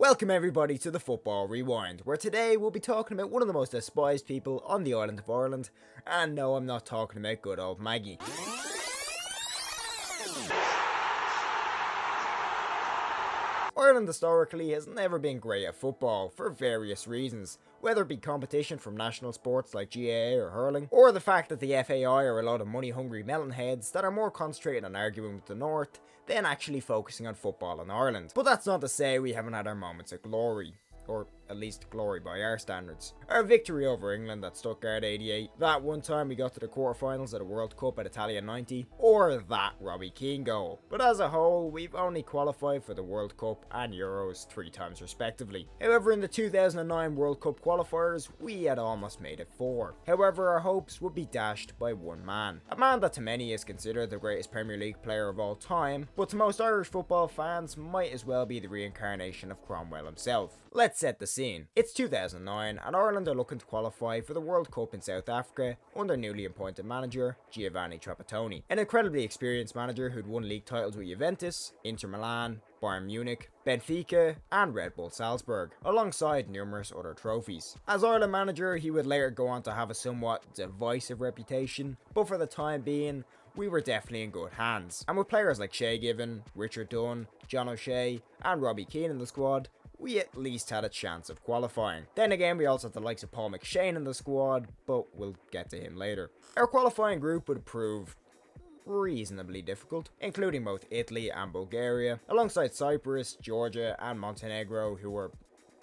Welcome everybody to the Football Rewind, where today we'll be talking about one of the most despised people on the island of Ireland, and no, I'm not talking about good old Maggie. Ireland historically has never been great at football for various reasons, whether it be competition from national sports like GAA or hurling, or the fact that the FAI are a lot of money-hungry melon heads that are more concentrated on arguing with the North than actually focusing on football in Ireland. But that's not to say we haven't had our moments of glory. Or at least glory by our standards. Our victory over England at Stuttgart 88, that one time we got to the quarterfinals of the World Cup at Italia 90, or that Robbie Keane goal. But as a whole, we've only qualified for the World Cup and Euros 3 times respectively. However, in the 2009 World Cup qualifiers, we had almost made it 4. However, our hopes would be dashed by one man. A man that to many is considered the greatest Premier League player of all time, but to most Irish football fans might as well be the reincarnation of Cromwell himself. Let's set the scene. It's 2009 and Ireland are looking to qualify for the World Cup in South Africa under newly appointed manager Giovanni Trapattoni, an incredibly experienced manager who'd won league titles with Juventus, Inter Milan, Bayern Munich, Benfica and Red Bull Salzburg, alongside numerous other trophies. As Ireland manager, he would later go on to have a somewhat divisive reputation, but for the time being, we were definitely in good hands. And with players like Shay Given, Richard Dunn, John O'Shea and Robbie Keane in the squad, we at least had a chance of qualifying. Then again, we also had the likes of Paul McShane in the squad, but we'll get to him later. Our qualifying group would prove reasonably difficult, including both Italy and Bulgaria, alongside Cyprus, Georgia and Montenegro, who were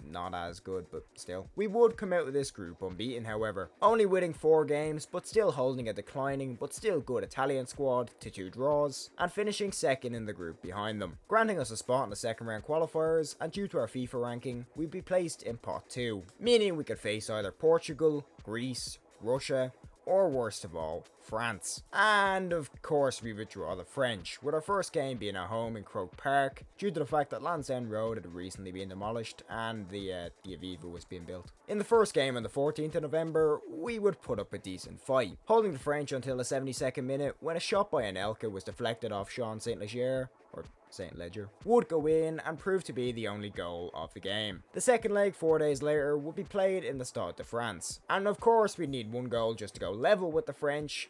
not as good, but still. We would come out of this group unbeaten, however, only winning 4 games, but still holding a declining but still good Italian squad to 2 draws, and finishing second in the group behind them, granting us a spot in the second round qualifiers, and due to our FIFA ranking, we'd be placed in pot 2, meaning we could face either Portugal, Greece, Russia, or worst of all, France. And of course we would draw the French, with our first game being at home in Croke Park, due to the fact that Lansdowne Road had recently been demolished and the Aviva was being built. In the first game on the 14th of November, we would put up a decent fight, holding the French until the 72nd minute when a shot by Anelka was deflected off Sean St. Leger, or St. Ledger, would go in and prove to be the only goal of the game. The second leg 4 days later would be played in the Stade de France, and of course we'd need 1 goal just to go level with the French,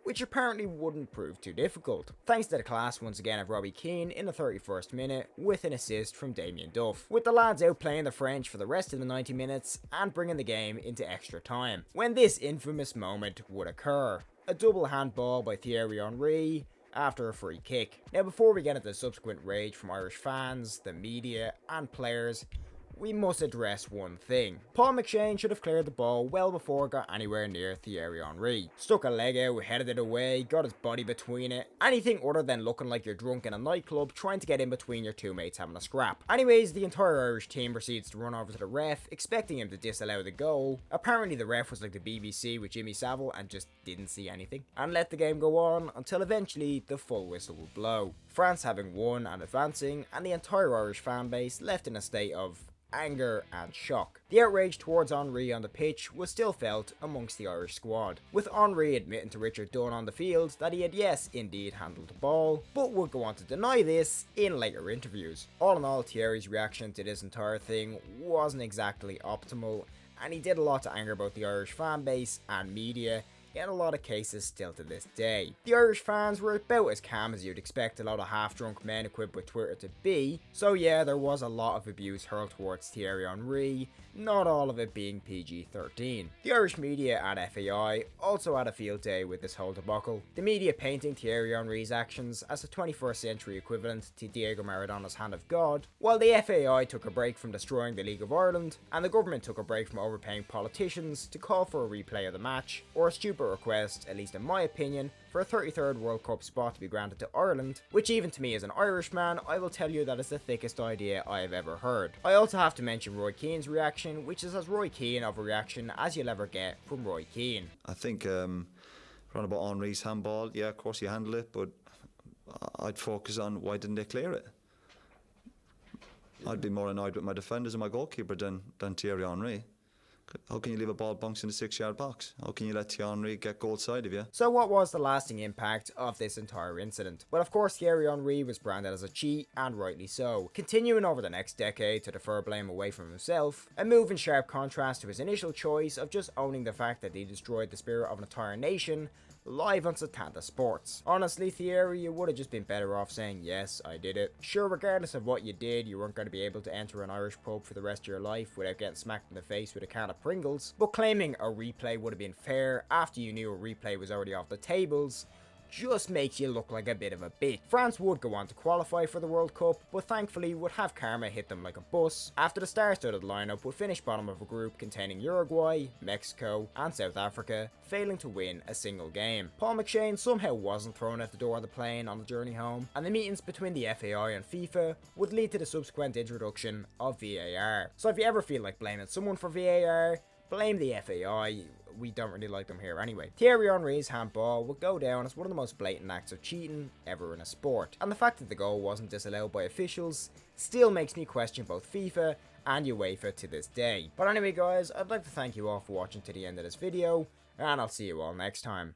which apparently wouldn't prove too difficult, thanks to the class once again of Robbie Keane in the 31st minute with an assist from Damien Duff, with the lads outplaying the French for the rest of the 90 minutes and bringing the game into extra time, when this infamous moment would occur. A double handball by Thierry Henry after a free kick. Now before we get into the subsequent rage from Irish fans, the media and players, we must address one thing. Paul McShane should have cleared the ball well before it got anywhere near Thierry Henry. Stuck a leg out, headed it away, got his body between it. Anything other than looking like you're drunk in a nightclub trying to get in between your two mates having a scrap. Anyways, the entire Irish team proceeds to run over to the ref, expecting him to disallow the goal. Apparently the ref was like the BBC with Jimmy Savile and just didn't see anything, and let the game go on until eventually the full whistle would blow. France having won and advancing, and the entire Irish fan base left in a state of anger and shock. The outrage towards Henry on the pitch was still felt amongst the Irish squad, with Henry admitting to Richard Dunn on the field that he had yes indeed handled the ball, but would go on to deny this in later interviews. All in all, Thierry's reaction to this entire thing wasn't exactly optimal, and he did a lot to anger both the Irish fan base and media, in a lot of cases still to this day. The Irish fans were about as calm as you'd expect a lot of half-drunk men equipped with Twitter to be, so yeah, there was a lot of abuse hurled towards Thierry Henry, not all of it being PG-13. The Irish media and FAI also had a field day with this whole debacle, the media painting Thierry Henry's actions as a 21st century equivalent to Diego Maradona's hand of God, while the FAI took a break from destroying the League of Ireland, and the government took a break from overpaying politicians to call for a replay of the match, or a stupid request, at least in my opinion, for a 33rd World Cup spot to be granted to Ireland, which even to me as an Irishman, I will tell you that is the thickest idea I have ever heard. I also have to mention Roy Keane's reaction, which is as Roy Keane of a reaction as you'll ever get from Roy Keane. I think around about Henry's handball, yeah, of course you handle it, but I'd focus on why didn't they clear it. I'd be more annoyed with my defenders and my goalkeeper than Thierry Henry. How can you leave a ball bounce in the 6-yard box? How can you let Thierry Henry get goal side of you? So what was the lasting impact of this entire incident? Well, of course, Thierry Henry was branded as a cheat, and rightly so, continuing over the next decade to defer blame away from himself, a move in sharp contrast to his initial choice of just owning the fact that he destroyed the spirit of an entire nation live on Satanta Sports. Honestly, Thierry, you would have just been better off saying, yes, I did it. Sure, regardless of what you did, you weren't going to be able to enter an Irish pub for the rest of your life without getting smacked in the face with a can of Pringles, but claiming a replay would have been fair after you knew a replay was already off the tables just makes you look like a bit of a bitch. France would go on to qualify for the World Cup, but thankfully would have karma hit them like a bus after the star-studded lineup would finish bottom of a group containing Uruguay, Mexico and South Africa, failing to win a single game. Paul McShane somehow wasn't thrown out the door of the plane on the journey home, and the meetings between the FAI and FIFA would lead to the subsequent introduction of VAR. So if you ever feel like blaming someone for VAR, blame the FAI. We don't really like them here anyway. Thierry Henry's handball would go down as one of the most blatant acts of cheating ever in a sport, and the fact that the goal wasn't disallowed by officials still makes me question both FIFA and UEFA to this day. But anyway guys, I'd like to thank you all for watching to the end of this video, and I'll see you all next time.